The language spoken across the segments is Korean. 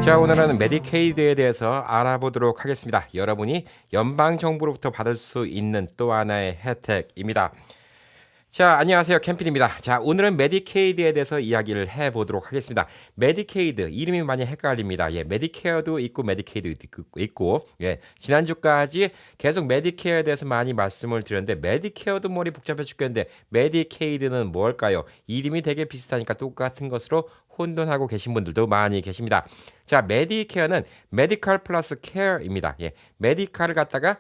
자, 오늘은 메디케이드에 대해서 알아보도록 하겠습니다. 여러분이 연방정부로부터 받을 수 있는 또 하나의 혜택입니다. 자, 안녕하세요. 캠핑입니다. 자, 오늘은 메디케이드에 대해서 이야기를 해보도록 하겠습니다. 메디케이드, 이름이 많이 헷갈립니다. 예, 메디케어도 있고, 메디케이드도 있고, 예, 지난주까지 계속 메디케어에 대해서 많이 말씀을 드렸는데, 메디케어도 머리 복잡해 죽겠는데, 메디케이드는 뭘까요? 이름이 되게 비슷하니까 똑같은 것으로 혼돈하고 계신 분들도 많이 계십니다. 자, 메디케어는 메디컬 플러스 케어입니다. 예, 메디컬을 갖다가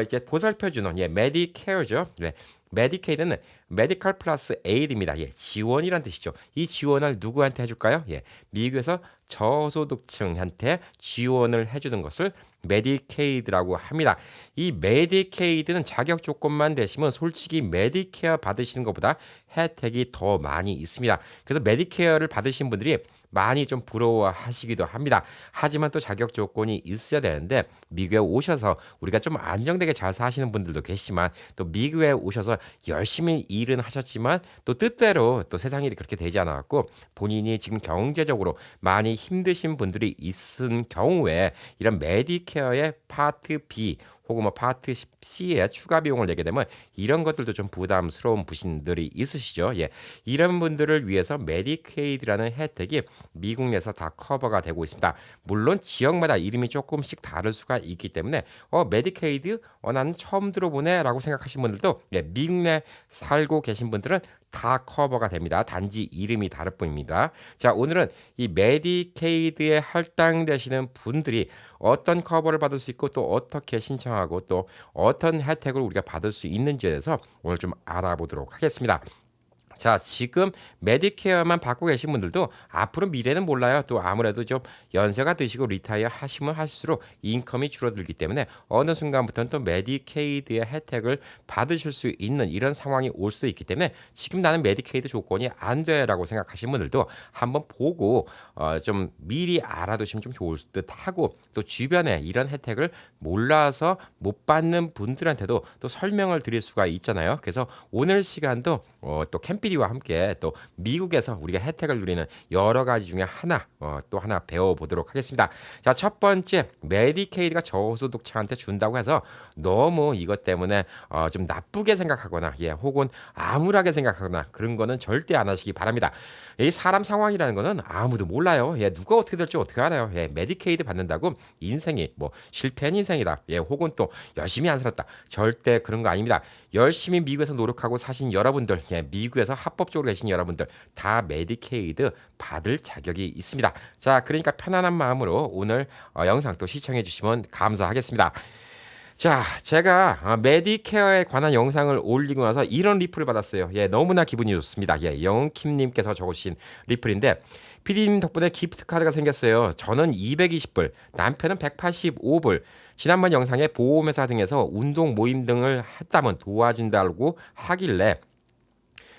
이제 보살펴주는 메디케어죠. 네. 메디케이드는 메디컬 플러스 에이드입니다. 예, 지원이란 뜻이죠. 이 지원을 누구한테 해줄까요? 예, 미국에서 저소득층한테 지원을 해주는 것을 메디케이드라고 합니다. 이 메디케이드는 자격 조건만 되시면 솔직히 메디케어 받으시는 것보다 혜택이 더 많이 있습니다. 그래서 메디케어를 받으신 분들이 많이 좀 부러워하시기도 합니다. 하지만 또 자격 조건이 있어야 되는데 미국에 오셔서 우리가 좀 안정되게 잘 사시는 분들도 계시지만 또 미국에 오셔서 열심히 일은 하셨지만 또 뜻대로 또 세상 일이 그렇게 되지 않았고 본인이 지금 경제적으로 많이 힘드신 분들이 있은 경우에 이런 메디케어의 파트 B 혹은 뭐 파트 C에 추가 비용을 내게 되면 이런 것들도 좀 부담스러운 분들이 있으시죠. 예. 이런 분들을 위해서 메디케이드라는 혜택이 미국 내에서 다 커버가 되고 있습니다. 물론 지역마다 이름이 조금씩 다를 수가 있기 때문에 메디케이드 나는 처음 들어보네라고 생각하시는 분들도 예, 미국 내 살고 계신 분들은 다 커버가 됩니다. 단지 이름이 다를 뿐입니다. 자, 오늘은 이 메디케이드에 할당되시는 분들이 어떤 커버를 받을 수 있고 또 어떻게 신청하고 또 어떤 혜택을 우리가 받을 수 있는지에 대해서 오늘 좀 알아보도록 하겠습니다. 자, 지금 메디케어만 받고 계신 분들도 앞으로 미래는 몰라요. 또 아무래도 좀 연세가 드시고 리타이어 하시면 할수록 인컴이 줄어들기 때문에 어느 순간부터는 또 메디케이드의 혜택을 받으실 수 있는 이런 상황이 올 수도 있기 때문에 지금 나는 메디케이드 조건이 안 돼라고 생각하시는 분들도 한번 보고 좀 미리 알아두시면 좀 좋을 듯 하고 또 주변에 이런 혜택을 몰라서 못 받는 분들한테도 또 설명을 드릴 수가 있잖아요. 그래서 오늘 시간도 또 캠피디와 함께 또 미국에서 우리가 혜택을 누리는 여러 가지 중에 하나 또 하나 배워보도록 하겠습니다. 자, 첫 번째 메디케이드가 저소득층한테 준다고 해서 너무 이것 때문에 좀 나쁘게 생각하거나 혹은 암울하게 생각하거나 그런 거는 절대 안 하시기 바랍니다. 이 사람 상황이라는 거는 아무도 몰라요. 누가 어떻게 될지 어떻게 알아요. 메디케이드 받는다고 인생이 뭐 실패한 인생이다. 혹은 또 열심히 안 살았다. 절대 그런 거 아닙니다. 열심히 미국에서 노력하고 사신 여러분들, 미국에서 합법적으로 계신 여러분들 다 메디케이드 받을 자격이 있습니다. 자, 그러니까 편안한 마음으로 오늘 영상 또 시청해 주시면 감사하겠습니다. 자, 제가 메디케어에 관한 영상을 올리고 나서 이런 리플을 받았어요. 너무나 기분이 좋습니다. 영킴님께서 적어주신 리플인데 PD님 덕분에 기프트 카드가 생겼어요. 저는 220불, 남편은 185불. 지난번 영상에 보험회사 등에서 운동 모임 등을 했다면 도와준다고 하길래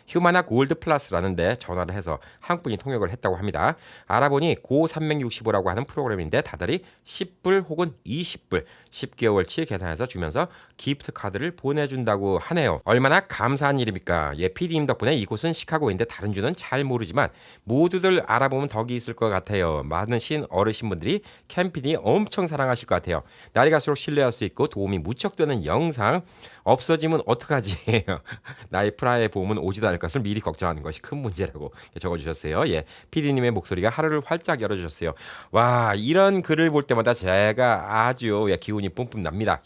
휴마나 골드 플러스라는데 전화를 해서 한 분이 통역을 했다고 합니다. 알아보니 고 365라고 하는 프로그램인데 다달이 10불 혹은 20불 10개월치 계산해서 주면서 기프트 카드를 보내준다고 하네요. 얼마나 감사한 일입니까? PD님 덕분에 이곳은 시카고인데 다른 주는 잘 모르지만 모두들 알아보면 덕이 있을 것 같아요. 많으신 어르신분들이 캠피디 엄청 사랑하실 것 같아요. 날이 갈수록 신뢰할 수 있고 도움이 무척 되는 영상 없어지면 어떡하지? 나의 프라이의 보험은 오지도 않을 것을 미리 걱정하는 것이 큰 문제라고 적어주셨어요. PD님의 목소리가 하루를 활짝 열어주셨어요. 와, 이런 글을 볼 때마다 제가 아주 기운이 뿜뿜 납니다.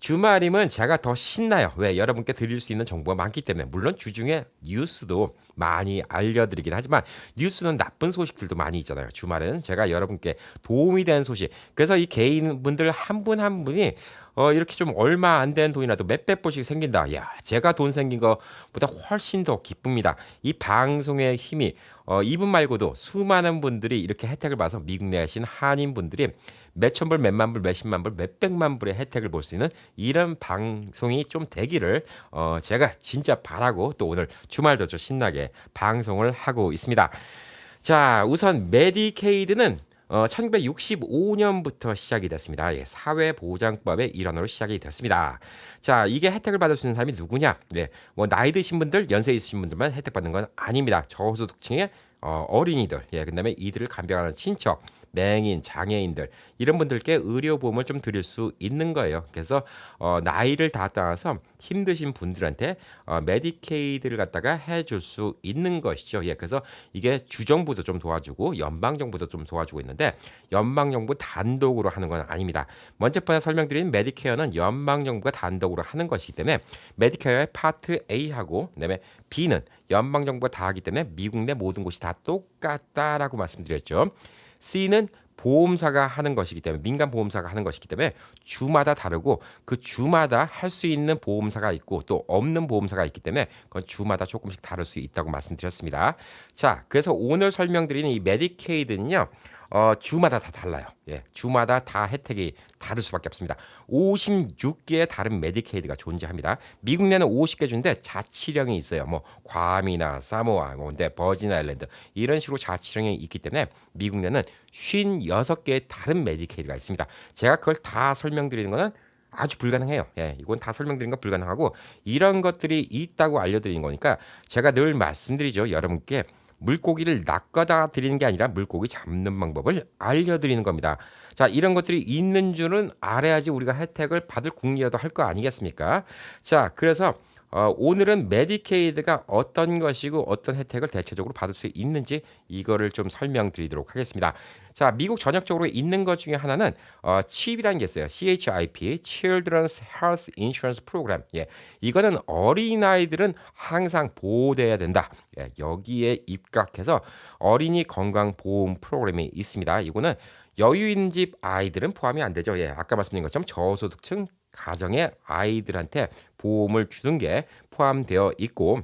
주말이면 제가 더 신나요. 왜? 여러분께 드릴 수 있는 정보가 많기 때문에. 물론 주중에 뉴스도 많이 알려드리긴 하지만 뉴스는 나쁜 소식들도 많이 있잖아요. 주말은 제가 여러분께 도움이 되는 소식. 그래서 이 개인분들 한 분 한 분이 이렇게 좀 얼마 안 된 돈이라도 몇백 불씩 생긴다. 야, 제가 돈 생긴 것보다 훨씬 더 기쁩니다. 이 방송의 힘이 이분 말고도 수많은 분들이 이렇게 혜택을 봐서 미국 내에 계신 한인분들이 몇천 불, 몇만 불, 몇십만 불, 몇백만 불의 혜택을 볼 수 있는 이런 방송이 좀 되기를 제가 진짜 바라고 또 오늘 주말도 좀 신나게 방송을 하고 있습니다. 자, 우선 메디케이드는 1965년부터 시작이 됐습니다. 사회보장법의 일환으로 시작이 됐습니다. 자, 이게 혜택을 받을 수 있는 사람이 누구냐? 뭐 나이 드신 분들, 연세 있으신 분들만 혜택 받는 건 아닙니다. 저소득층의 어린이들, 예, 그다음에 이들을 간병하는 친척, 맹인, 장애인들 이런 분들께 의료보험을 좀 드릴 수 있는 거예요. 그래서 나이를 다 따라서 힘드신 분들한테 메디케이드를 갖다가 해줄 수 있는 것이죠. 예, 그래서 이게 주정부도 좀 도와주고 연방 정부도 좀 도와주고 있는데 연방 정부 단독으로 하는 건 아닙니다. 먼저 번에 설명드린 메디케어는 연방 정부가 단독으로 하는 것이기 때문에 메디케어의 파트 A하고 그다음에 B는 연방 정부가 다 하기 때문에 미국 내 모든 곳이 다 똑같다라고 말씀드렸죠. C는 보험사가 하는 것이기 때문에 민간 보험사가 하는 것이기 때문에 주마다 다르고 그 주마다 할 수 있는 보험사가 있고 또 없는 보험사가 있기 때문에 그건 주마다 조금씩 다를 수 있다고 말씀드렸습니다. 자, 그래서 오늘 설명드리는 이 메디케이드는요. 주마다 다 달라요. 예, 주마다 다 혜택이 다를 수밖에 없습니다. 56개의 다른 메디케이드가 존재합니다. 미국 내는 50개 주인데 자치령이 있어요. 뭐 괌이나 사모아, 뭐 근데 버진 아일랜드 이런 식으로 자치령이 있기 때문에 미국 내는 56개의 다른 메디케이드가 있습니다. 제가 그걸 다 설명드리는 거는 아주 불가능해요. 예, 이건 다 설명드리는 건 불가능하고 이런 것들이 있다고 알려드리는 거니까 제가 늘 말씀드리죠. 여러분께 물고기를 낚아다 드리는 게 아니라 물고기 잡는 방법을 알려드리는 겁니다. 자, 이런 것들이 있는 줄은 알아야지 우리가 혜택을 받을 궁리라도 할 거 아니겠습니까? 자, 그래서 오늘은 메디케이드가 어떤 것이고 어떤 혜택을 대체적으로 받을 수 있는지 이거를 좀 설명드리도록 하겠습니다. 자, 미국 전역적으로 있는 것 중에 하나는 CHIP이라는 게 있어요. CHIP, Children's Health Insurance Program. 예, 이거는 어린아이들은 항상 보호돼야 된다. 예, 여기에 입각해서 어린이 건강 보험 프로그램이 있습니다. 이거는 여유 있는 집 아이들은 포함이 안 되죠. 예, 아까 말씀드린 것처럼 저소득층 가정의 아이들한테 보험을 주는 게 포함되어 있고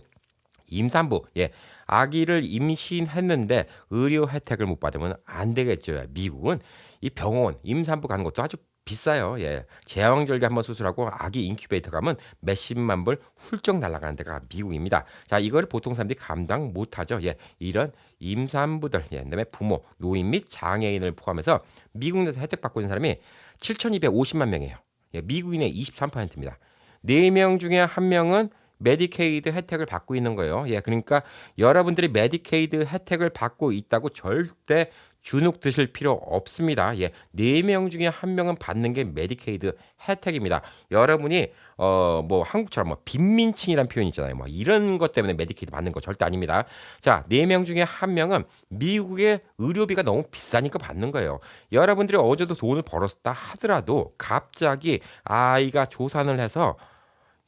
임산부, 예, 아기를 임신했는데 의료 혜택을 못 받으면 안 되겠죠. 미국은 이 병원 임산부 가는 것도 아주 비싸요. 예, 제왕절개 한번 수술하고 아기 인큐베이터 가면 몇십만 불 훌쩍 날아가는 데가 미국입니다. 자, 이걸 보통 사람들이 감당 못하죠. 예, 이런 임산부들, 예, 그다음에 부모, 노인 및 장애인을 포함해서 미국 내에서 혜택 받고 있는 사람이 7,250만 명이에요. 예, 미국인의 23%입니다. 4명 중에 1명은 메디케이드 혜택을 받고 있는 거예요. 예, 그러니까 여러분들이 메디케이드 혜택을 받고 있다고 절대 주눅 드실 필요 없습니다. 예, 4명 중에 1명은 받는 게 메디케이드 혜택입니다. 여러분이 뭐 한국처럼 뭐 빈민층이란 표현 있잖아요. 뭐 이런 것 때문에 메디케이드 받는 거 절대 아닙니다. 자, 4명 중에 1명은 미국의 의료비가 너무 비싸니까 받는 거예요. 여러분들이 어느 정도 돈을 벌었다 하더라도 갑자기 아이가 조산을 해서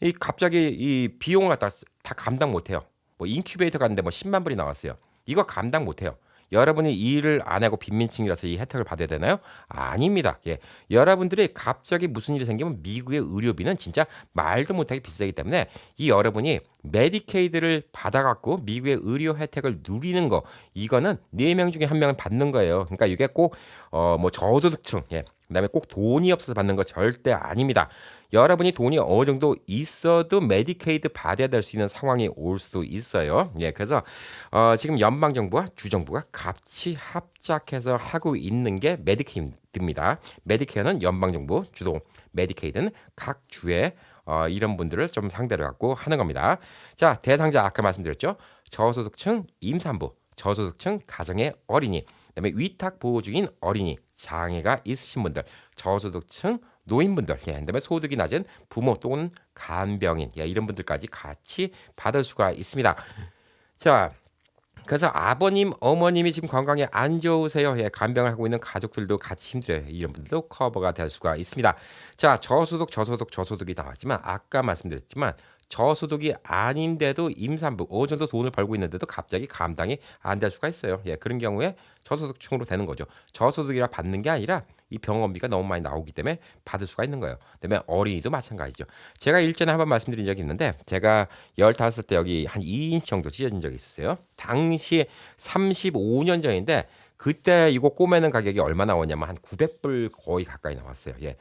이 갑자기 이 비용을 갖다 다 감당 못 해요. 뭐 인큐베이터 갔는데 뭐 10만 불이 나왔어요. 이거 감당 못 해요. 여러분이 이 일을 안 하고 빈민층이라서 이 혜택을 받아야 되나요? 아닙니다. 예. 여러분들이 갑자기 무슨 일이 생기면 미국의 의료비는 진짜 말도 못하게 비싸기 때문에 이 여러분이 메디케이드를 받아갖고 미국의 의료 혜택을 누리는 거 이거는 4명 중에 1명은 받는 거예요. 그러니까 이게 꼭 뭐 저소득층, 예. 그다음에 꼭 돈이 없어서 받는 거 절대 아닙니다. 여러분이 돈이 어느 정도 있어도 메디케이드 받아야 될 수 있는 상황이 올 수도 있어요. 예, 그래서 지금 연방 정부와 주 정부가 같이 합작해서 하고 있는 게 메디케이드입니다. 메디케어는 연방 정부 주도, 메디케이드는 각 주의 이런 분들을 좀 상대로 갖고 하는 겁니다. 자, 대상자 아까 말씀드렸죠. 저소득층 임산부, 저소득층 가정의 어린이, 그다음에 위탁 보호 중인 어린이, 장애가 있으신 분들, 저소득층 노인분들, 예, 그다음에 소득이 낮은 부모 또는 간병인, 예, 이런 분들까지 같이 받을 수가 있습니다. 자, 그래서 아버님, 어머님이 지금 건강에 안 좋으세요. 예, 간병을 하고 있는 가족들도 같이 힘들어요. 이런 분들도 커버가 될 수가 있습니다. 자, 저소득이 나왔지만 아까 말씀드렸지만 저소득이 아닌데도 임산부 어느 정도 돈을 벌고 있는데도 갑자기 감당이 안 될 수가 있어요. 예, 그런 경우에 저소득층으로 되는 거죠. 저소득이라 받는 게 아니라 이 병원비가 너무 많이 나오기 때문에 받을 수가 있는 거예요. 그다음에 어린이도 마찬가지죠. 제가 일전에 한번 말씀드린 적이 있는데 제가 15살 때 여기 한 2인치 정도 찢어진 적이 있었어요. 당시 35년 전인데 그때 이거 꼬매는 가격이 얼마 나왔냐면 한 900불 거의 가까이 나왔어요. 예.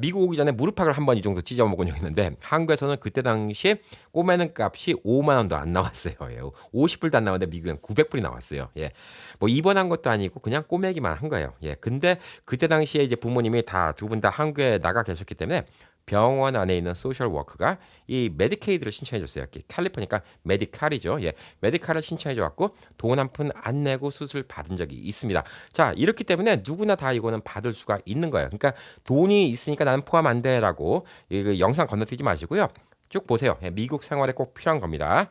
미국 오기 전에 무릎팍을 한 번 이 정도 찢어 먹은 적이 있는데 한국에서는 그때 당시에 꼬매는 값이 5만 원도 안 나왔어요. 예. 50불도 안 나왔는데 미국엔 900불이 나왔어요. 예. 뭐 입원한 것도 아니고 그냥 꼬매기만 한 거예요. 예. 근데 그때 당시에 이제 부모님이 다 두 분 다 한국에 나가 계셨기 때문에 병원 안에 있는 소셜 워커가 이 메디케이드를 신청해 줬어요. 캘리포니아니까 메디칼이죠. 예. 메디칼을 신청해 줘 갖고 돈 한 푼 안 내고 수술 받은 적이 있습니다. 자, 이렇기 때문에 누구나 다 이거는 받을 수가 있는 거예요. 그러니까 돈이 있으니까 나는 포함 안 돼라고 이 영상 건너뛰지 마시고요. 쭉 보세요. 예, 미국 생활에 꼭 필요한 겁니다.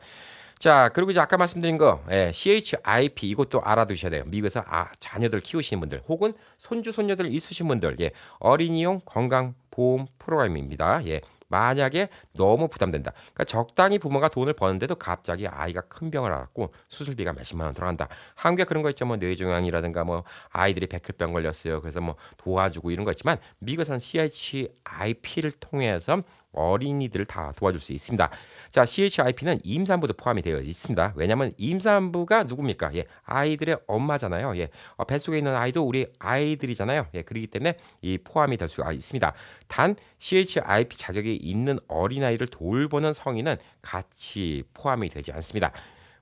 자, 그리고 이제 아까 말씀드린 거, CHIP 이것도 알아두셔야 돼요. 미국에서 자녀들 키우시는 분들 혹은 손주 손녀들 있으신 분들, 예, 어린이용 건강보험 프로그램입니다. 예. 만약에 너무 부담된다. 그러니까 적당히 부모가 돈을 버는데도 갑자기 아이가 큰 병을 앓았고 수술비가 몇십만 원 들어간다. 한국에 그런 거 있죠. 뭐 뇌종양이라든가 뭐 아이들이 백혈병 걸렸어요. 그래서 뭐 도와주고 이런 거 있지만 미국에서는 CHIP를 통해서 어린이들을 다 도와줄 수 있습니다. 자, CHIP는 임산부도 포함이 되어 있습니다. 왜냐하면 임산부가 누굽니까? 예, 아이들의 엄마잖아요. 예, 뱃속에 있는 아이도 우리 아이들이잖아요. 예, 그렇기 때문에 이 포함이 될 수가 있습니다. 단 CHIP 자격이 있는 어린아이를 돌보는 성인은 같이 포함이 되지 않습니다.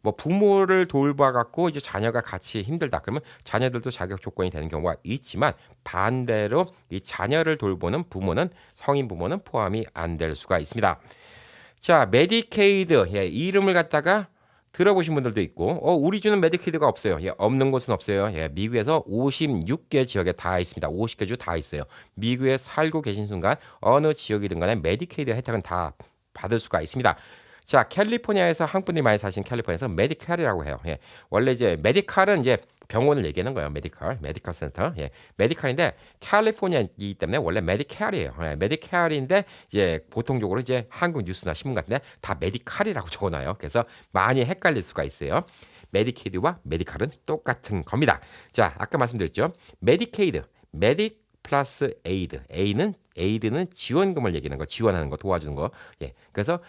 뭐 부모를 돌봐 갖고 이제 자녀가 같이 힘들다 그러면 자녀들도 자격 조건이 되는 경우가 있지만 반대로 이 자녀를 돌보는 부모는 성인 부모는 포함이 안 될 수가 있습니다. 자, 메디케이드, 예, 이름을 갖다가 들어보신 분들도 있고, 우리 주는 메디케이드가 없어요. 예, 없는 곳은 없어요. 예, 미국에서 56개 지역에 다 있습니다. 50개 주 다 있어요. 미국에 살고 계신 순간 어느 지역이든 간에 메디케이드 혜택은 다 받을 수가 있습니다. 자, 캘리포니아에서 한국 분들이 많이 사시는 캘리포니아에서 메디칼이라고 해요. 예, 원래 이제 메디칼은 이제 병원을 얘기하는 거예요. 메디칼 센터. 예, 메디칼인데 캘리포니아이기 때문에 원래 메디칼이에요. 예, 메디칼인데 이제 보통적으로 이제 한국 뉴스나 신문 같은데 다 메디칼이라고 적어놔요. 그래서 많이 헷갈릴 수가 있어요. 메디케이드와 메디칼은 똑같은 겁니다. 자, 아까 말씀드렸죠. 메디케이드, 메디 플러스 에이드는 지원금을 얘기하는 거, 지원하는 거, 도와주는 거. 예, 그래서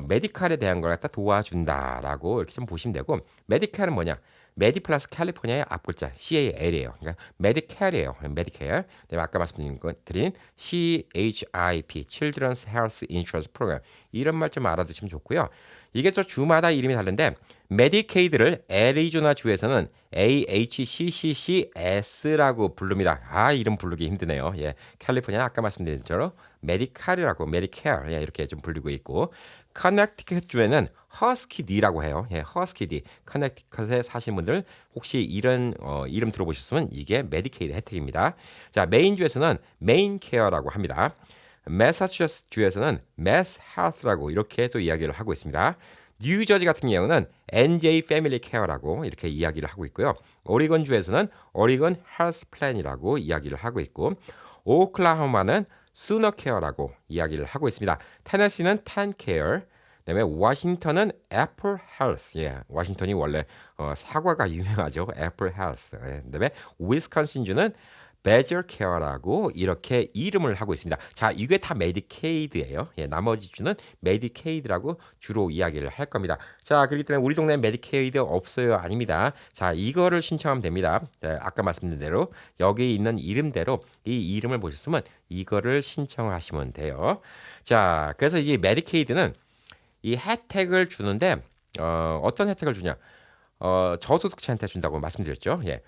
메디칼에 대한 걸 갖다 도와준다라고 이렇게 좀 보시면 되고, 메디칼은 뭐냐? 메디 플러스 캘리포니아의 앞글자 CAL이에요. 그러니까 메디칼이에요. 메디칼. 네, 아까 말씀드린 CHIP, Children's Health Insurance Program. 이런 말 좀 알아두시면 좋고요. 이게 저 주마다 이름이 다른데 메디케이드를 애리조나 주에서는 AHCCCS라고 부릅니다. 이름 부르기 힘드네요. 예, 캘리포니아 아까 말씀드린 대로 메디칼이라고 메디케어 이렇게 좀 불리고 있고 커넥티컷 주에는 허스키디라고 해요. 예, 허스키디. 커넥티컷에 사시는 분들 혹시 이런 이름 들어보셨으면 이게 메디케이드 혜택입니다. 자, 메인 주에서는 메인케어라고 합니다. 매사추세츠 주에서는 매스 헬스라고 이렇게 또 이야기를 하고 있습니다. 뉴저지 같은 경우는 NJ 패밀리 케어라고 이렇게 이야기를 하고 있고요. 오리건 주에서는 오리건 헬스 플랜이라고 이야기를 하고 있고 오클라호마는 수너 케어라고 이야기를 하고 있습니다. 테네시는 텐 케어, 그다음에 워싱턴은 애플 헬스. 예, 워싱턴이 원래 사과가 유명하죠. 애플 헬스. 예, 그다음에 위스콘신주는 베저 케어라고 이렇게 이름을 하고 있습니다. 자, 이게 다 메디케이드예요. 예, 나머지 주는 메디케이드라고 주로 이야기를 할 겁니다. 자, 그렇기 때문에 우리 동네에 메디케이드 없어요? 아닙니다. 자, 이거를 신청하면 됩니다. 네, 아까 말씀드린 대로 여기 있는 이름대로 이 이름을 보셨으면 이거를 신청하시면 돼요. 자, 그래서 이 메디케이드는 이 혜택을 주는데 어떤 혜택을 주냐? 저소득자한테 준다고 말씀드렸죠. 예.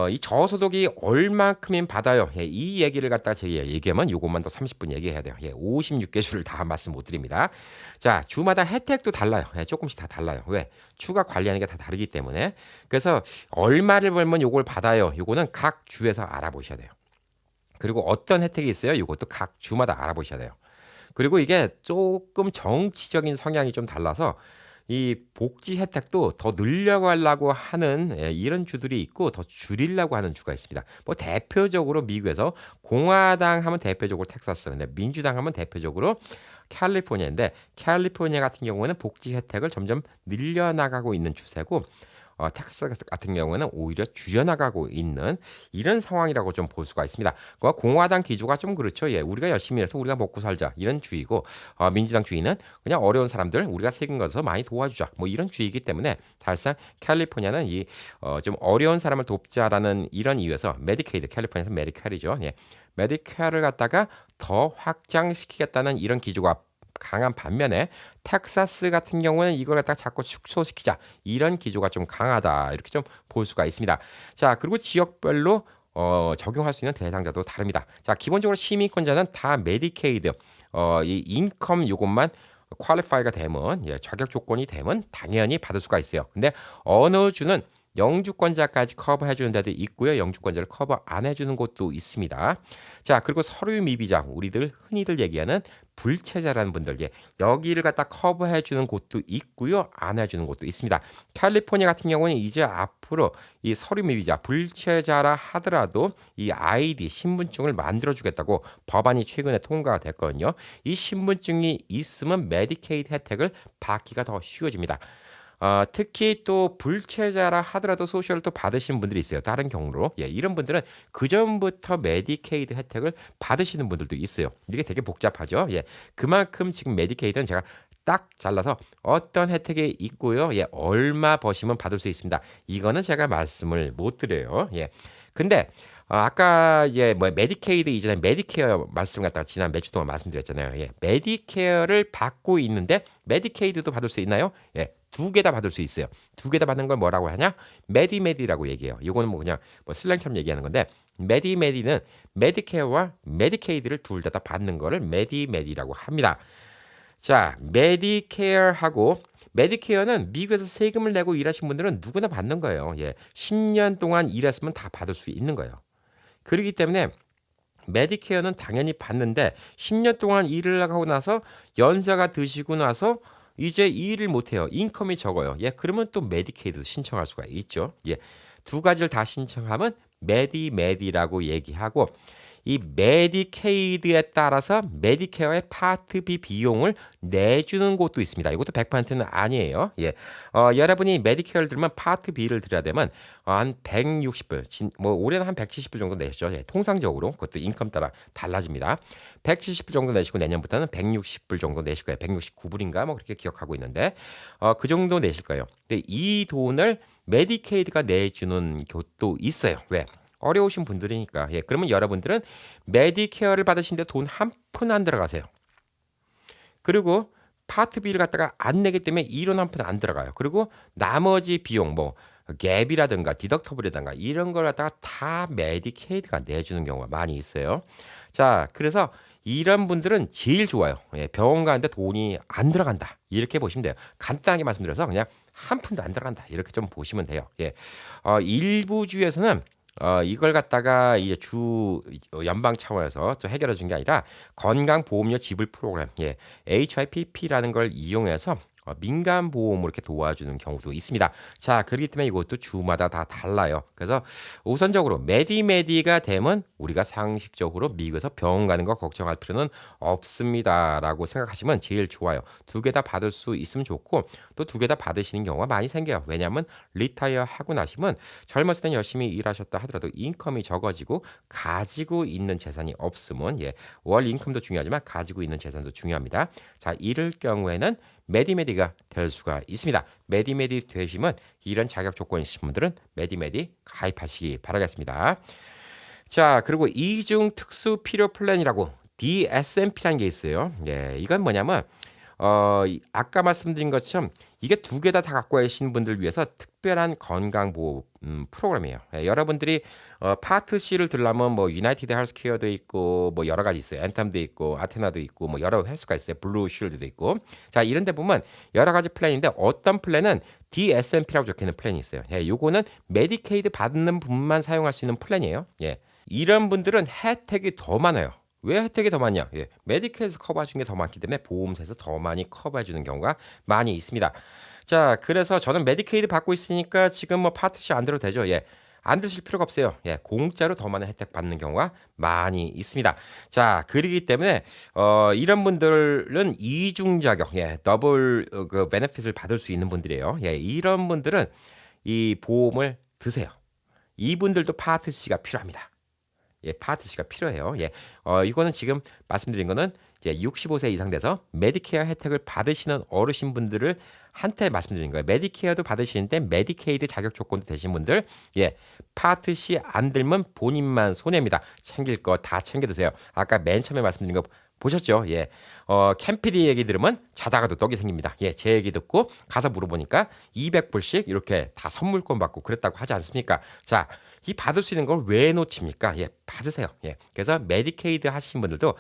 이 저소득이 얼만큼인 받아요. 예, 이 얘기를 갖다가 제가 얘기하면 이것만 더 30분 얘기해야 돼요. 예, 56개 주를 다 말씀 못 드립니다. 자, 주마다 혜택도 달라요. 예, 조금씩 다 달라요. 왜? 주가 관리하는 게 다 다르기 때문에. 그래서 얼마를 벌면 요걸 받아요. 요거는 각 주에서 알아보셔야 돼요. 그리고 어떤 혜택이 있어요? 이것도 각 주마다 알아보셔야 돼요. 그리고 이게 조금 정치적인 성향이 좀 달라서 이 복지 혜택도 더 늘려가려고 하는 이런 주들이 있고 더 줄이려고 하는 주가 있습니다. 뭐 대표적으로 미국에서 공화당 하면 대표적으로 텍사스, 근데 민주당 하면 대표적으로 캘리포니아인데 캘리포니아 같은 경우에는 복지 혜택을 점점 늘려나가고 있는 추세고 텍사스 같은 경우는 오히려 줄여나가고 있는 이런 상황이라고 좀 볼 수가 있습니다. 그 공화당 기조가 좀 그렇죠. 예, 우리가 열심히 해서 우리가 먹고 살자 이런 주의고 민주당 주의는 그냥 어려운 사람들 우리가 세금 걷어서 많이 도와주자 뭐 이런 주의이기 때문에 사실상 캘리포니아는 이 좀 어려운 사람을 돕자라는 이런 이유에서 메디케이드 캘리포니아에서 메디칼이죠. 예, 메디칼을 갖다가 더 확장시키겠다는 이런 기조가 강한 반면에 텍사스 같은 경우는 이걸 갖다가 자꾸 축소시키자 이런 기조가 좀 강하다 이렇게 좀 볼 수가 있습니다. 자, 그리고 지역별로 적용할 수 있는 대상자도 다릅니다. 자, 기본적으로 시민권자는 다 메디케이드 이 인컴 요것만 퀄리파이가 되면 자격 조건이 되면 당연히 받을 수가 있어요. 근데 어느 주는 영주권자까지 커버해 주는 데도 있고요. 영주권자를 커버 안 해주는 곳도 있습니다. 자, 그리고 서류 미비자, 우리들 흔히들 얘기하는 불체자라는 분들, 여기를 갖다 커버해 주는 곳도 있고요. 안 해주는 곳도 있습니다. 캘리포니아 같은 경우는 이제 앞으로 이 서류 미비자, 불체자라 하더라도 이 아이디 신분증을 만들어 주겠다고 법안이 최근에 통과가 됐거든요. 이 신분증이 있으면 메디케이드 혜택을 받기가 더 쉬워집니다. 특히 또 불체자라 하더라도 소셜을 또 받으시는 분들이 있어요. 다른 경우로. 이런 분들은 그전부터 메디케이드 혜택을 받으시는 분들도 있어요. 이게 되게 복잡하죠. 그만큼 지금 메디케이드는 제가 딱 잘라서 어떤 혜택이 있고요. 얼마 버시면 받을 수 있습니다. 이거는 제가 말씀을 못 드려요. 근데 아까 뭐 메디케이드 이전에 메디케어 말씀 갖다가 지난 몇 주 동안 말씀드렸잖아요. 메디케어를 받고 있는데 메디케이드도 받을 수 있나요? 두 개 다 받을 수 있어요. 두 개 다 받는 걸 뭐라고 하냐? 메디메디라고 얘기해요. 이거는 뭐 그냥 뭐 슬랭처럼 얘기하는 건데 메디메디는 메디케어와 메디케이드를 둘 다 받는 거를 메디메디라고 합니다. 자, 메디케어하고 메디케어는 미국에서 세금을 내고 일하신 분들은 누구나 받는 거예요. 10년 동안 일했으면 다 받을 수 있는 거예요. 그렇기 때문에 메디케어는 당연히 받는데 10년 동안 일을 하고 나서 연세가 드시고 나서 이제 일을 못해요. 인컴이 적어요. 그러면 또 메디케이드 신청할 수가 있죠. 두 가지를 다 신청하면 메디라고 얘기하고 이 메디케이드에 따라서 메디케어의 파트 B 비용을 내주는 곳도 있습니다. 이것도 100%는 아니에요. 여러분이 메디케어를 들면 파트 B를 들여야 되면 한 160불, 뭐 올해는 한 170불 정도 내시죠. 통상적으로 그것도 인컴 따라 달라집니다. 170불 정도 내시고 내년부터는 160불 정도 내실 거예요. 169불인가 뭐 그렇게 기억하고 있는데 그 정도 내실 거예요. 근데 이 돈을 메디케이드가 내주는 곳도 있어요. 왜? 어려우신 분들이니까. 그러면 여러분들은 메디케어를 받으시는데 돈 한 푼 안 들어가세요. 그리고 파트 B를 갖다가 안 내기 때문에 이론 한 푼 안 들어가요. 그리고 나머지 비용 뭐 갭이라든가 디덕터블이라든가 이런 걸 갖다가 다 메디케이드가 내주는 경우가 많이 있어요. 자, 그래서 이런 분들은 제일 좋아요. 병원 가는데 돈이 안 들어간다. 이렇게 보시면 돼요. 간단하게 말씀드려서 그냥 한 푼도 안 들어간다. 이렇게 좀 보시면 돼요. 일부 주에서는 이걸 갖다가 이제 주 연방 차원에서 좀 해결해 준 게 아니라 건강보험료 지불 프로그램, HIPP라는 걸 이용해서 민간 보험으로 이렇게 도와주는 경우도 있습니다. 자, 그렇기 때문에 이것도 주마다 다 달라요. 그래서 우선적으로 메디가 되면 우리가 상식적으로 미국에서 병원 가는 거 걱정할 필요는 없습니다라고 생각하시면 제일 좋아요. 두 개 다 받을 수 있으면 좋고 또 두 개 다 받으시는 경우가 많이 생겨요. 왜냐하면 리타이어 하고 나시면 젊었을 땐 열심히 일하셨다 하더라도 인컴이 적어지고 가지고 있는 재산이 없으면 월 인컴도 중요하지만 가지고 있는 재산도 중요합니다. 자, 이럴 경우에는 메디가 될 수가 있습니다. 메디 되시면 이런 자격 조건이 있으신 분들은 메디 가입하시기 바라겠습니다. 자, 그리고 이중 특수 필요 플랜이라고 DSMP라는 게 있어요. 이건 뭐냐면 아까 말씀드린 것처럼 이게 두 개 다 갖고 계신 분들 위해서 특별한 건강보험 프로그램이에요. 여러분들이 파트 C를 들려면 뭐 유나이티드 헬스케어도 있고 뭐 여러 가지 있어요. 엔텀도 있고 아테나도 있고 뭐 여러 헬스가 있어요. 블루 쉴드도 있고. 자, 이런 데 보면 여러 가지 플랜인데 어떤 플랜은 DSMP라고 적혀 있는 플랜이 있어요. 요거는 메디케이드 받는 분만 사용할 수 있는 플랜이에요. 이런 분들은 혜택이 더 많아요. 왜 혜택이 더 많냐? 메디케이드에서 커버해 주는 게 더 많기 때문에 보험사에서 더 많이 커버해 주는 경우가 많이 있습니다. 자, 그래서 저는 메디케이드 받고 있으니까 지금 뭐 파트 C 안 들어도 되죠. 안 드실 필요가 없어요. 공짜로 더 많은 혜택 받는 경우가 많이 있습니다. 자, 그러기 때문에 이런 분들은 이중 자격, 더블 그 베네핏을 받을 수 있는 분들이에요. 이런 분들은 이 보험을 드세요. 이분들도 파트 C가 필요합니다. 파트 C가 필요해요. 이거는 지금 말씀드린 거는 이제 65세 이상 돼서 메디케어 혜택을 받으시는 어르신분들을 한테 말씀드린 거예요. 메디케어도 받으시는데 메디케이드 자격 조건도 되신 분들, 예, 파트 C 안 들면 본인만 손해입니다. 챙길 거 다 챙겨 드세요. 아까 맨 처음에 말씀드린 거 보셨죠? 예. 캠피디 얘기 들으면 자다가도 떡이 생깁니다. 예, 제 얘기 듣고 가서 물어보니까 200불씩 이렇게 다 선물권 받고 그랬다고 하지 않습니까? 자, 이 받을 수 있는 걸 왜 놓칩니까? 예, 받으세요. 예. 그래서 메디케이드 하시는 분들도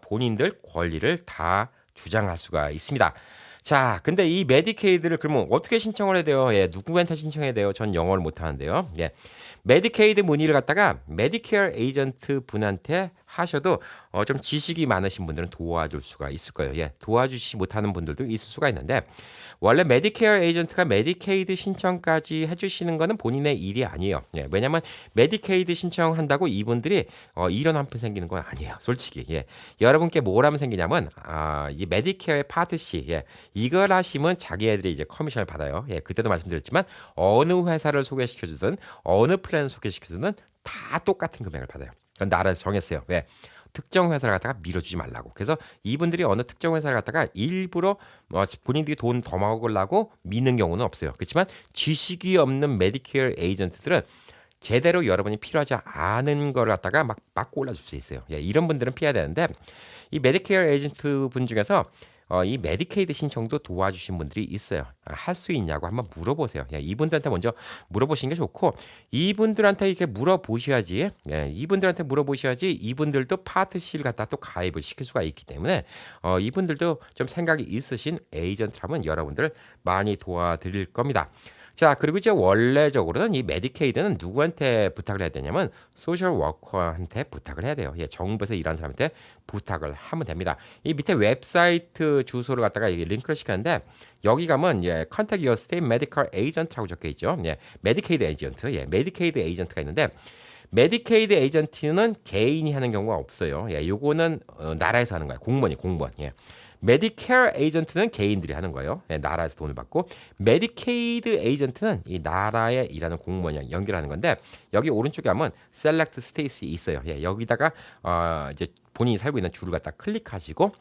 본인들 권리를 다 주장할 수가 있습니다. 자, 근데 이 메디케이드를 그러면 어떻게 신청을 해야 돼요? 예, 누구한테 신청해야 돼요? 전 영어를 못 하는데요. 예. 메디케이드 문의를 갖다가 메디케어 에이전트 분한테 하셔도 좀 지식이 많으신 분들은 도와줄 수가 있을 거예요. 예, 도와주지 못하는 분들도 있을 수가 있는데 원래 메디케어 에이전트가 메디케이드 신청까지 해주시는 거는 본인의 일이 아니에요. 예, 왜냐하면 메디케이드 신청한다고 이분들이 이런 한 푼 생기는 건 아니에요. 솔직히 예, 여러분께 뭘 하면 생기냐면 이 메디케어의 파트 C 예, 이걸 하시면 자기애들이 이제 커미션을 받아요. 예, 그때도 말씀드렸지만 어느 회사를 소개시켜주든 어느 플랜을 소개시켜주든 다 똑같은 금액을 받아요. 그건 나라에서 정했어요. 왜? 특정 회사를 갖다가 밀어주지 말라고. 그래서 이분들이 어느 특정 회사를 갖다가 일부러 본인들이 돈 더 먹으려고 미는 경우는 없어요. 그렇지만 지식이 없는 메디케어 에이전트들은 제대로 여러분이 필요하지 않은 걸 갖다가 막 골라줄 수 있어요. 예, 이런 분들은 피해야 되는데 이 메디케어 에이전트 분 중에서 이 메디케이드 신청도 도와주신 분들이 있어요. 할 수 있냐고 한번 물어보세요. 예, 이분들한테 먼저 물어보시는 게 좋고 이분들한테 이렇게 물어보셔야지. 예, 이분들한테 물어보셔야지 이분들도 파트 C를 갖다 또 가입을 시킬 수가 있기 때문에 이분들도 좀 생각이 있으신 에이전트라면 여러분들 많이 도와드릴 겁니다. 자, 그리고 이제 원래적으로는 이 메디케이드는 누구한테 부탁을 해야 되냐면 소셜 워커한테 부탁을 해야 돼요. 예, 정부에서 일하는 사람한테 부탁을 하면 됩니다. 이 밑에 웹사이트 주소를 갖다가 이게 링크를 시켰는데 여기 가면 예, Contact Your State Medical Agent라고 적혀 있죠. 예, 메디케이드 에이전트, 예, 메디케이드 에이전트가 있는데 메디케이드 에이전트는 개인이 하는 경우가 없어요. 예, 요거는 나라에서 하는 거예요. 공무원. 예. 메디케어 에이전트는 개인들이 하는 거예요. 예, 나라에서 돈을 받고 메디케이드 에이전트는 이 나라에 일하는 공무원이랑 연결하는 건데 여기 오른쪽에 하면 셀렉트 스테이시 있어요. 예, 여기다가 이제 본인이 살고 있는 주를 갖다 클릭하시고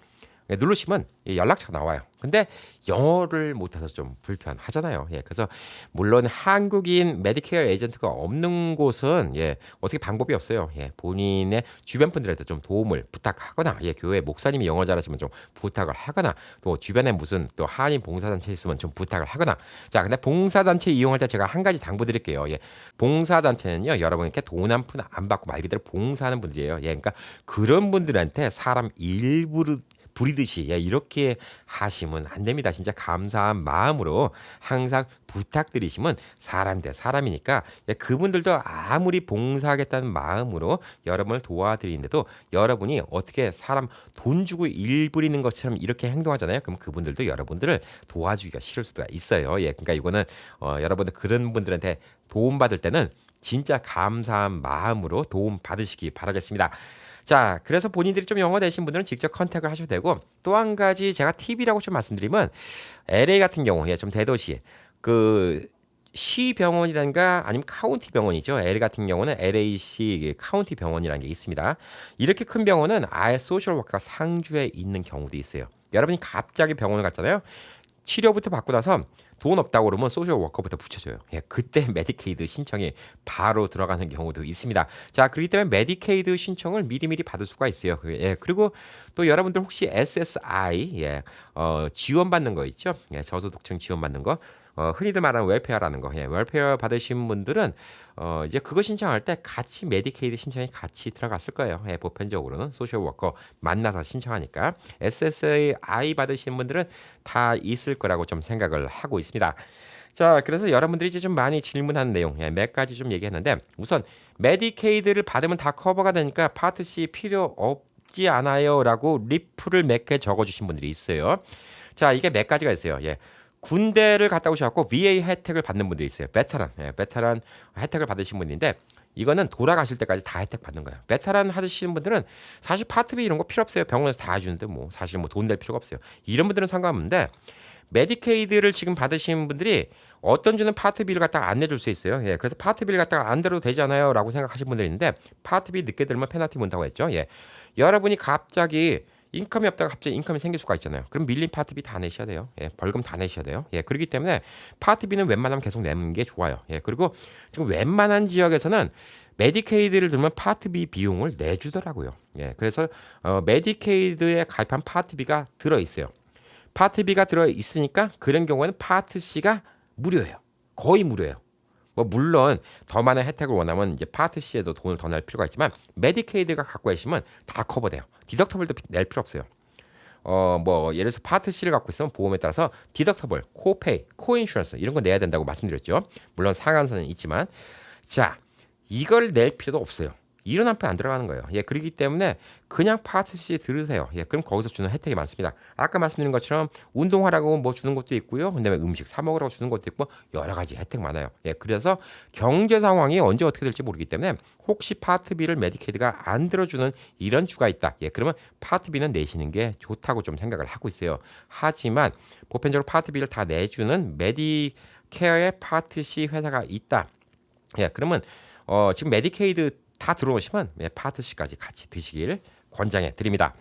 누르시면 연락처가 나와요. 근데 영어를 못해서 좀 불편하잖아요. 예, 그래서 물론 한국인 메디케어 에이전트가 없는 곳은 예, 어떻게 방법이 없어요. 예, 본인의 주변 분들한테 좀 도움을 부탁하거나 예, 교회 목사님이 영어 잘하시면 좀 부탁을 하거나 또 주변에 무슨 또 한인 봉사단체 있으면 좀 부탁을 하거나 자, 근데 봉사단체 이용할 때 제가 한 가지 당부드릴게요. 예, 봉사단체는요, 여러분 이렇게 돈 한 푼 안 받고 말 그대로 봉사하는 분들이에요. 예, 그러니까 그런 분들한테 사람 일부러 부리듯이 예, 이렇게 하시면 안 됩니다. 진짜 감사한 마음으로 항상 부탁드리시면 사람 대 사람이니까 예, 그분들도 아무리 봉사하겠다는 마음으로 여러분을 도와드리는데도 여러분이 어떻게 사람 돈 주고 일 부리는 것처럼 이렇게 행동하잖아요. 그럼 그분들도 여러분들을 도와주기가 싫을 수가 있어요. 예, 그러니까 이거는 여러분들 그런 분들한테 도움 받을 때는 진짜 감사한 마음으로 도움 받으시기 바라겠습니다. 자, 그래서 본인들이 좀 영어 되신 분들은 직접 컨택을 하셔도 되고 또 한 가지 제가 팁이라고 좀 말씀드리면 LA 같은 경우에 좀 대도시 그 시 병원이란가 아니면 카운티 병원이죠. LA 같은 경우는 LA시 카운티 병원이라는 게 있습니다. 이렇게 큰 병원은 아예 소셜 워커가 상주에 있는 경우도 있어요. 여러분이 갑자기 병원을 갔잖아요. 치료부터 받고 나서 돈 없다고 그러면 소셜 워커부터 붙여줘요. 예, 그때 메디케이드 신청이 바로 들어가는 경우도 있습니다. 자, 그렇기 때문에 메디케이드 신청을 미리미리 받을 수가 있어요. 예, 그리고 또 여러분들 혹시 SSI 예, 지원받는 거 있죠? 예, 저소득층 지원받는 거. 흔히들 말하는 웰페어라는 거, 예, 웰페어 받으신 분들은 이제 그거 신청할 때 같이 메디케이드 신청이 같이 들어갔을 거예요. 예, 보편적으로는 소셜 워커 만나서 신청하니까 SSI 받으시는 분들은 다 있을 거라고 좀 생각을 하고 있습니다. 자, 그래서 여러분들이 이제 좀 많이 질문하는 내용, 예, 몇 가지 좀 얘기했는데 우선 메디케이드를 받으면 다 커버가 되니까 파트 C 필요 없지 않아요라고 리플을 몇 개 적어주신 분들이 있어요. 자, 이게 몇 가지가 있어요. 예. 군대를 갔다 오셔갖고 VA 혜택을 받는 분들이 있어요. 베테랑, 예, 베테랑 혜택을 받으신 분인데 이거는 돌아가실 때까지 다 혜택 받는 거예요. 베테랑 하시는 분들은 사실 파트비 이런 거 필요 없어요. 병원에서 다 해주는데 뭐 사실 뭐 돈 낼 필요가 없어요. 이런 분들은 상관없는데 메디케이드를 지금 받으신 분들이 어떤 주는 파트비를 갖다가 안 내줄 수 있어요. 예, 그래서 파트비를 갖다가 안 들어도 되잖아요라고 생각하시는 분들이 있는데 파트비 늦게 들면 페널티 문다고 했죠. 예, 여러분이 갑자기 인컴이 없다가 갑자기 인컴이 생길 수가 있잖아요. 그럼 밀린 파트비 다 내셔야 돼요. 예, 벌금 다 내셔야 돼요. 예, 그렇기 때문에 파트비는 웬만하면 계속 내는 게 좋아요. 예, 그리고 지금 웬만한 지역에서는 메디케이드를 들면 파트비 비용을 내주더라고요. 예, 그래서 메디케이드에 가입한 파트비가 들어 있어요. 파트비가 들어 있으니까 그런 경우에는 파트 C가 무료예요. 거의 무료예요. 뭐 물론 더 많은 혜택을 원하면 이제 파트 C에도 돈을 더 낼 필요가 있지만 메디케이드가 갖고 계시면 다 커버돼요. 디덕터블도 낼 필요 없어요. 뭐 예를 들어서 파트 C를 갖고 있으면 보험에 따라서 디덕터블, 코페이, 코인슈런스 이런 거 내야 된다고 말씀드렸죠. 물론 상한선은 있지만 자, 이걸 낼 필요도 없어요. 이런 한푼 안 들어가는 거예요. 예, 그렇기 때문에 그냥 파트 C 들으세요. 예, 그럼 거기서 주는 혜택이 많습니다. 아까 말씀드린 것처럼 운동하라고 뭐 주는 것도 있고요. 그다음에 음식 사 먹으라고 주는 것도 있고 여러 가지 혜택 많아요. 예, 그래서 경제 상황이 언제 어떻게 될지 모르기 때문에 혹시 파트 B를 메디케이드가 안 들어주는 이런 주가 있다. 예, 그러면 파트 B는 내시는 게 좋다고 좀 생각을 하고 있어요. 하지만 보편적으로 파트 B를 다 내주는 메디케어의 파트 C 회사가 있다. 예, 그러면 지금 메디케이드 다 들어오시면 예, 파트 C까지 같이 드시길 권장해 드립니다.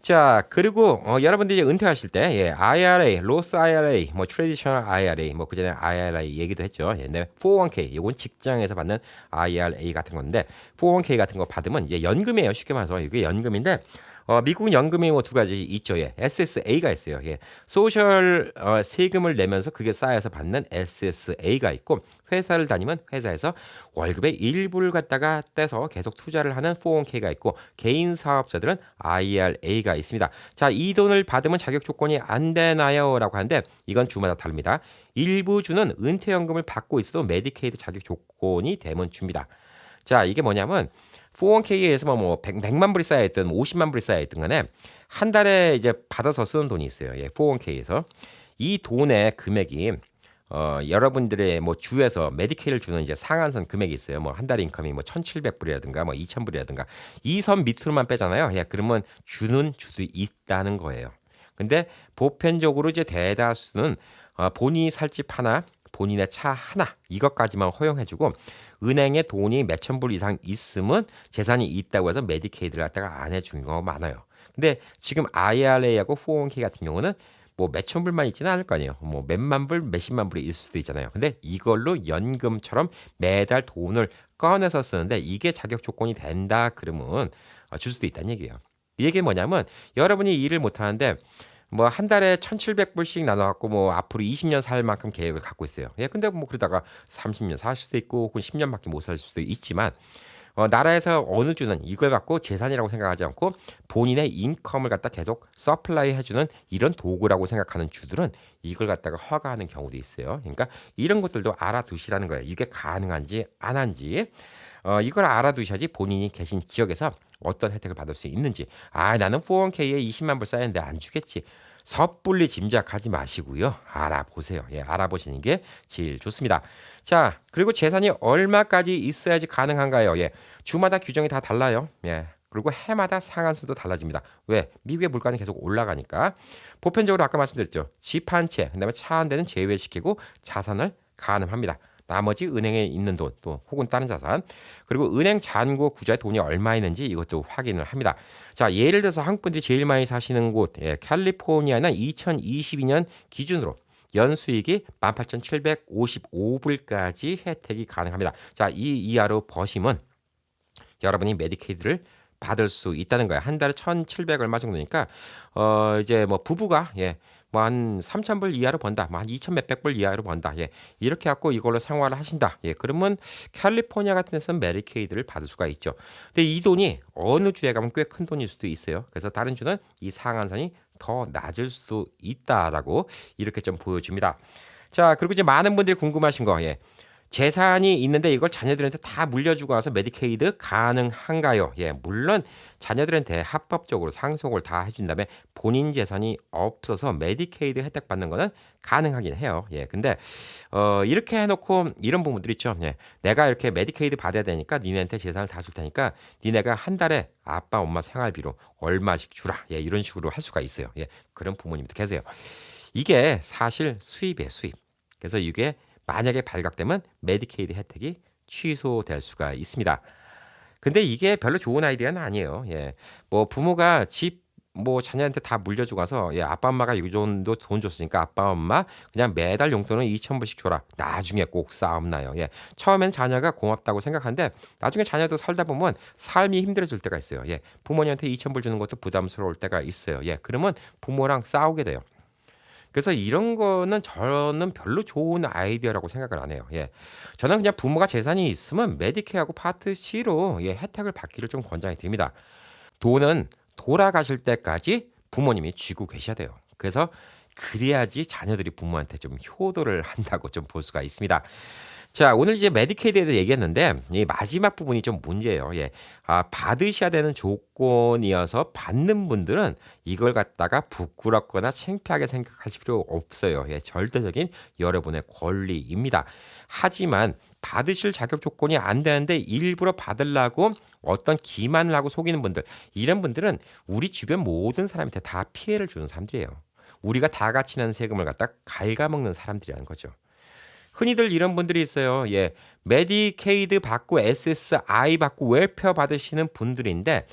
자, 그리고 여러분들이 이제 은퇴하실 때 예, IRA, 로스 IRA, 뭐 트래디셔널 IRA, 뭐 그전에 IRA 얘기도 했죠. 옛날에 401k, 이건 직장에서 받는 IRA 같은 건데 401k 같은 거 받으면 이제 연금이에요. 쉽게 말해서 이게 연금인데 미국은 연금이 뭐 두 가지 있죠. 예. SSA가 있어요. 예. 소셜 세금을 내면서 그게 쌓여서 받는 SSA가 있고 회사를 다니면 회사에서 월급의 일부를 갖다가 떼서 계속 투자를 하는 401k가 있고 개인 사업자들은 IRA가 있습니다. 자, 이 돈을 받으면 자격 조건이 안 되나요?라고 하는데 이건 주마다 다릅니다. 일부 주는 은퇴연금을 받고 있어도 메디케이드 자격 조건이 되면 줍니다. 자, 이게 뭐냐면 401k에서 뭐 100만 불이 쌓여있든 50만 불이 쌓여있든 간에 한 달에 이제 받아서 쓰는 돈이 있어요. 예, 401k에서. 이 돈의 금액이 여러분들의 뭐 주에서 메디케이를 주는 이제 상한선 금액이 있어요. 뭐 한 달 인컴이 뭐 1,700불이라든가 뭐 2,000불이라든가 이 선 밑으로만 빼잖아요. 예, 그러면 주는 주도 있다는 거예요. 근데 보편적으로 이제 대다수는 본인이 살 집 하나, 본인의 차 하나 이것까지만 허용해주고 은행에 돈이 몇천 불 이상 있으면 재산이 있다고 해서 메디케이드를 갖다가 안 해주는 거 많아요. 근데 지금 IRA하고 401k 같은 경우는 뭐 몇천 불만 있지는 않을 거 아니에요. 뭐 몇만 불, 몇십만 불이 있을 수도 있잖아요. 근데 이걸로 연금처럼 매달 돈을 꺼내서 쓰는데 이게 자격 조건이 된다 그러면 줄 수도 있다는 얘기예요. 이게 뭐냐면 여러분이 일을 못 하는데 뭐 한 달에 1,700불씩 나눠 갖고 뭐 앞으로 20년 살 만큼 계획을 갖고 있어요. 예, 근데 뭐 그러다가 30년 살 수도 있고 혹은 10년밖에 못 살 수도 있지만 나라에서 어느 주는 이걸 갖고 재산이라고 생각하지 않고 본인의 인컴을 갖다 계속 서플라이 해주는 이런 도구라고 생각하는 주들은 이걸 갖다가 허가하는 경우도 있어요. 그러니까 이런 것들도 알아두시라는 거예요. 이게 가능한지 안 한지 이걸 알아두셔야지 본인이 계신 지역에서 어떤 혜택을 받을 수 있는지. 아, 나는 401k에 20만 불 쌓였는데 안 주겠지. 섣불리 짐작하지 마시고요. 알아보세요. 예, 알아보시는 게 제일 좋습니다. 자, 그리고 재산이 얼마까지 있어야지 가능한가요? 예, 주마다 규정이 다 달라요. 예. 그리고 해마다 상한선도 달라집니다. 왜? 미국의 물가는 계속 올라가니까. 보편적으로 아까 말씀드렸죠. 집 한 채, 그다음에 차 한 대는 제외시키고 자산을 가늠합니다. 나머지 은행에 있는 돈 또 혹은 다른 자산 그리고 은행 잔고 구좌에 돈이 얼마 있는지 이것도 확인을 합니다. 자, 예를 들어서 한국 분들이 제일 많이 사시는 곳 캘리포니아는 2022년 기준으로 연수익이 18,755불까지 혜택이 가능합니다. 자, 이 이하로 버시면 여러분이 메디케이드를 받을 수 있다는 거야. 한 달에 1,700 얼마 정도니까 이제 뭐 부부가 뭐 한 3,000불 이하로 번다. 뭐 한 2,000 몇백 불 이하로 번다. 예. 이렇게 갖고 이걸로 생활을 하신다. 예. 그러면 캘리포니아 같은 데서는 메디케이드를 받을 수가 있죠. 근데 이 돈이 어느 주에 가면 꽤 큰 돈일 수도 있어요. 그래서 다른 주는 이 상한선이 더 낮을 수도 있다라고 이렇게 좀 보여줍니다. 자, 그리고 이제 많은 분들이 궁금하신 거, 재산이 있는데 이걸 자녀들한테 다 물려주고 와서 메디케이드 가능한가요? 예, 물론 자녀들한테 합법적으로 상속을 다 해준 다음에 본인 재산이 없어서 메디케이드 혜택 받는 거는 가능하긴 해요. 예, 근데 이렇게 해놓고 이런 부분들 있죠. 예, 내가 이렇게 메디케이드 받아야 되니까 니네한테 재산을 다 줄 테니까 니네가 한 달에 아빠 엄마 생활비로 얼마씩 주라. 예, 이런 식으로 할 수가 있어요. 예, 그런 부모님도 계세요. 이게 사실 수입이에요, 수입. 그래서 이게 만약에 발각되면 메디케이드 혜택이 취소될 수가 있습니다. 근데 이게 별로 좋은 아이디어는 아니에요. 예. 뭐 부모가 집 뭐 자녀한테 다 물려주고 가서 예, 아빠 엄마가 이 정도 돈 줬으니까 아빠 엄마 그냥 매달 용돈은 2,000불씩 줘라. 나중에 꼭 싸움 나요. 예. 처음엔 자녀가 고맙다고 생각하는데 나중에 자녀도 살다 보면 삶이 힘들어질 때가 있어요. 예. 부모님한테 2,000불 주는 것도 부담스러울 때가 있어요. 예. 그러면 부모랑 싸우게 돼요. 그래서 이런 거는 저는 별로 좋은 아이디어라고 생각을 안 해요. 예. 저는 그냥 부모가 재산이 있으면 메디케어하고 파트 C로 예, 혜택을 받기를 좀 권장이 드립니다. 돈은 돌아가실 때까지 부모님이 쥐고 계셔야 돼요. 그래서 그래야지 자녀들이 부모한테 좀 효도를 한다고 좀 볼 수가 있습니다. 자, 오늘 이제 메디케이드에 대해 얘기했는데 이 마지막 부분이 좀 문제예요. 예. 받으셔야 되는 조건이어서 받는 분들은 이걸 갖다가 부끄럽거나 창피하게 생각하실 필요 없어요. 예. 절대적인 여러분의 권리입니다. 하지만 받으실 자격 조건이 안 되는데 일부러 받으려고 어떤 기만을 하고 속이는 분들, 이런 분들은 우리 주변 모든 사람한테 다 피해를 주는 사람들이에요. 우리가 다 같이 낸 세금을 갖다 갉아먹는 사람들이라는 거죠. 흔히들 이런 분들이 있어요. 예. 메디케이드 받고 SSI 받고 웰페어 받으시는 분들인데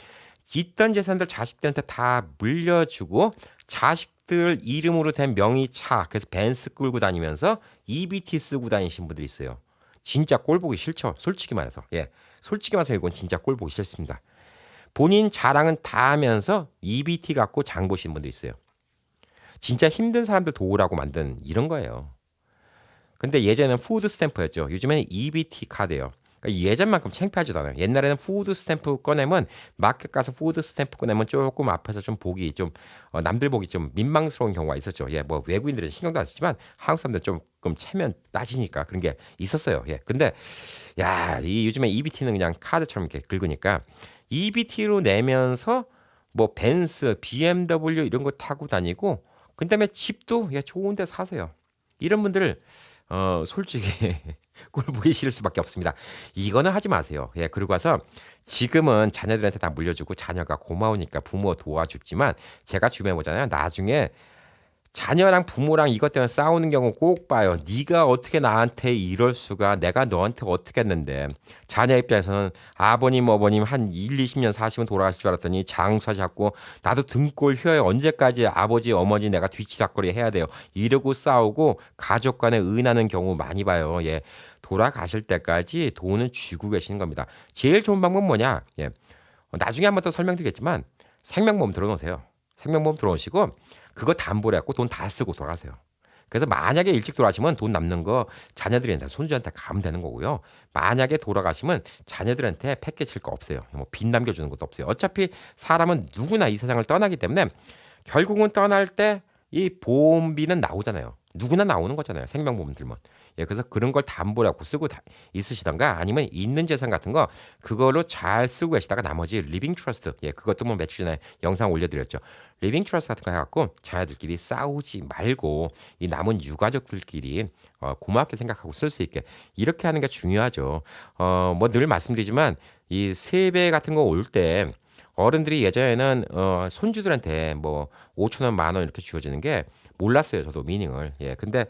있던 재산들 자식들한테 다 물려주고 자식들 이름으로 된 명의차 그래서 벤츠 끌고 다니면서 EBT 쓰고 다니신 분들이 있어요. 진짜 꼴 보기 싫죠. 솔직히 말해서. 예. 솔직히 말해서 이건 진짜 꼴 보기 싫습니다. 본인 자랑은 다 하면서 EBT 갖고 장 보시는 분도 있어요. 진짜 힘든 사람들 도우라고 만든 이런 거예요. 근데 예전에는 푸드 스탬프였죠. 요즘에는 EBT 카드예요. 그러니까 예전만큼 창피하지도 않아요. 옛날에는 푸드 스탬프 꺼내면 마켓 가서 푸드 스탬프 꺼내면 조금 앞에서 좀 보기 좀 남들 보기 좀 민망스러운 경우가 있었죠. 예, 뭐 외국인들은 신경도 안 쓰지만 한국 사람들은 조금 체면 따지니까 그런 게 있었어요. 예, 근데 야, 이 요즘에 EBT는 그냥 카드처럼 이렇게 긁으니까 EBT로 내면서 뭐 벤츠, BMW 이런 거 타고 다니고 그다음에 집도 예, 좋은 데 사세요. 이런 분들을 솔직히 꼴 보기 싫을 수밖에 없습니다. 이거는 하지 마세요. 예, 그리고 와서 지금은 자녀들한테 다 물려주고 자녀가 고마우니까 부모 도와주지만 제가 주변에 보잖아요. 나중에 자녀랑 부모랑 이것 때문에 싸우는 경우 꼭 봐요. 네가 어떻게 나한테 이럴 수가 내가 너한테 어떻게 했는데 자녀 입장에서는 아버님 어머님 한 1, 20년 사시면 돌아가실 줄 알았더니 장사 잡고 나도 등골 휘어요. 언제까지 아버지 어머니 내가 뒤치다거리 해야 돼요. 이러고 싸우고 가족 간에 의논하는 경우 많이 봐요. 예. 돌아가실 때까지 돈을 쥐고 계시는 겁니다. 제일 좋은 방법은 뭐냐? 예. 나중에 한번 더 설명드리겠지만 생명보험 들어놓으세요. 생명보험 들어오시고 그거 담보로 해갖고 돈 다 쓰고 돌아가세요. 그래서 만약에 일찍 돌아가시면 돈 남는 거 자녀들한테 손주한테 가면 되는 거고요. 만약에 돌아가시면 자녀들한테 패키칠 거 없어요. 뭐 빚 남겨주는 것도 없어요. 어차피 사람은 누구나 이 세상을 떠나기 때문에 결국은 떠날 때 이 보험비는 나오잖아요. 누구나 나오는 거잖아요. 생명보험 들면. 예, 그래서 그런 걸 담보로 하고 쓰고 있으시던가 아니면 있는 재산 같은 거 그걸로 잘 쓰고 계시다가 나머지 리빙 트러스트 예, 그것도 뭐 며칠 전에 영상 올려드렸죠. 리빙 트러스트 같은 거 해갖고 자녀들끼리 싸우지 말고 이 남은 유가족들끼리 고맙게 생각하고 쓸 수 있게 이렇게 하는 게 중요하죠. 뭐 늘 말씀드리지만 이 세배 같은 거 올 때 어른들이 예전에는 손주들한테 뭐 5천 원, 만 원 이렇게 주어지는 게 몰랐어요. 저도 미닝을. 예. 근데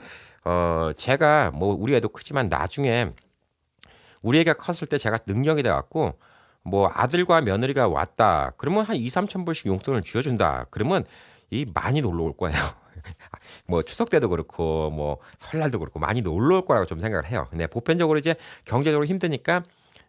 제가 뭐 우리 애도 크지만 나중에 우리 애가 컸을 때 제가 능력이 돼 갖고 뭐 아들과 며느리가 왔다. 그러면 한 2, 3천 불씩 용돈을 쥐어 준다. 그러면 이 많이 놀러 올 거예요. 뭐 추석 때도 그렇고 뭐 설날도 그렇고 많이 놀러 올 거라고 좀 생각을 해요. 근데 보편적으로 이제 경제적으로 힘드니까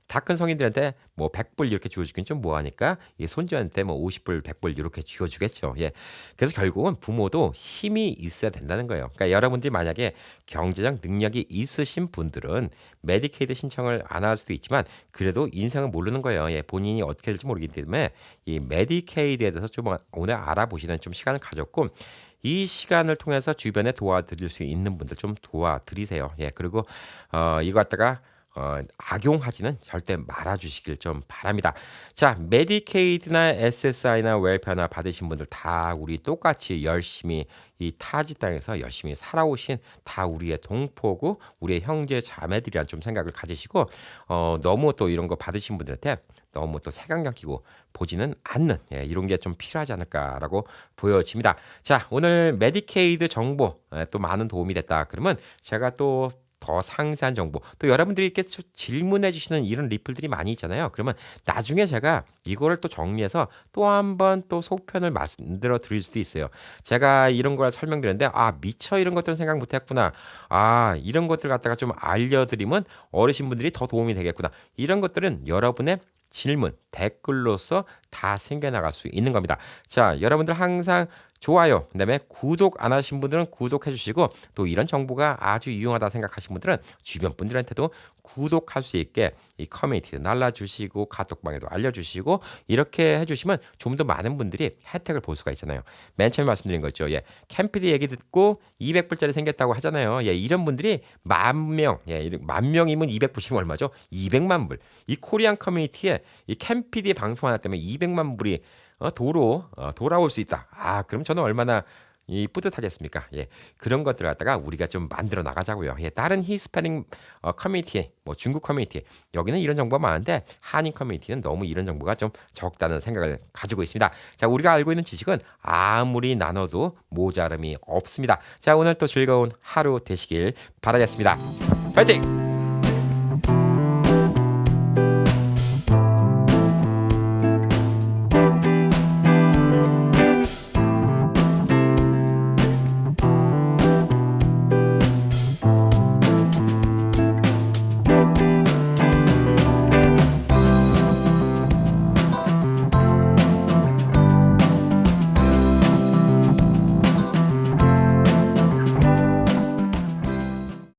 다 큰 성인들한테 뭐 100불 이렇게 주어주긴 좀 뭐하니까 이 손주한테 뭐 50불, 100불 이렇게 주어주겠죠. 예. 그래서 결국은 부모도 힘이 있어야 된다는 거예요. 그러니까 여러분들이 만약에 경제적 능력이 있으신 분들은 메디케이드 신청을 안 할 수도 있지만 그래도 인생은 모르는 거예요. 예. 본인이 어떻게 될지 모르기 때문에 이 메디케이드에 대해서 좀 오늘 알아보시는 좀 시간을 가졌고 이 시간을 통해서 주변에 도와드릴 수 있는 분들 좀 도와드리세요. 예. 그리고 이거 갖다가 악용하지는 절대 말아주시길 좀 바랍니다. 자, 메디케이드나 SSI나 웰페어나 받으신 분들 다 우리 똑같이 열심히 이 타지 땅에서 열심히 살아오신 다 우리의 동포고 우리의 형제 자매들이란 좀 생각을 가지시고 너무 또 이런 거 받으신 분들한테 너무 또 색안경 끼고 보지는 않는 예, 이런 게 좀 필요하지 않을까라고 보여집니다. 자, 오늘 메디케이드 정보 또 많은 도움이 됐다. 그러면 제가 또 더 상세한 정보 또 여러분들이 이렇게 질문해 주시는 이런 리플들이 많이 있잖아요. 그러면 나중에 제가 이거를 또 정리해서 또 한번 또 속편을 만들어 드릴 수도 있어요. 제가 이런 걸 설명드렸는데 미처 이런 것들은 생각 못 했구나. 이런 것들 갖다가 좀 알려드리면 어르신분들이 더 도움이 되겠구나. 이런 것들은 여러분의 질문, 댓글로서 다 생겨나갈 수 있는 겁니다. 자, 여러분들 항상 좋아요, 그다음에 구독 안 하신 분들은 구독해 주시고 또 이런 정보가 아주 유용하다 생각하신 분들은 주변 분들한테도 구독할 수 있게 이 커뮤니티도 날라주시고 카톡방에도 알려주시고 이렇게 해주시면 좀 더 많은 분들이 혜택을 볼 수가 있잖아요. 맨 처음에 말씀드린 거 있죠. 캠피디 얘기 듣고 200불짜리 생겼다고 하잖아요. 이런 분들이 만 명, 만 명이면 200불이면 얼마죠? 200만 불. 이 코리안 커뮤니티에 이 캠피디 방송 하나 때문에 200만 불이 돌아올 수 있다. 그럼 저는 얼마나 뿌듯하겠습니까? 그런 것들을 갖다가 우리가 좀 만들어 나가자고요. 다른 히스패닉 커뮤니티, 뭐 중국 커뮤니티 여기는 이런 정보가 많은데 한인 커뮤니티는 너무 이런 정보가 좀 적다는 생각을 가지고 있습니다. 자, 우리가 알고 있는 지식은 아무리 나눠도 모자름이 없습니다. 자, 오늘 또 즐거운 하루 되시길 바라겠습니다. 파이팅!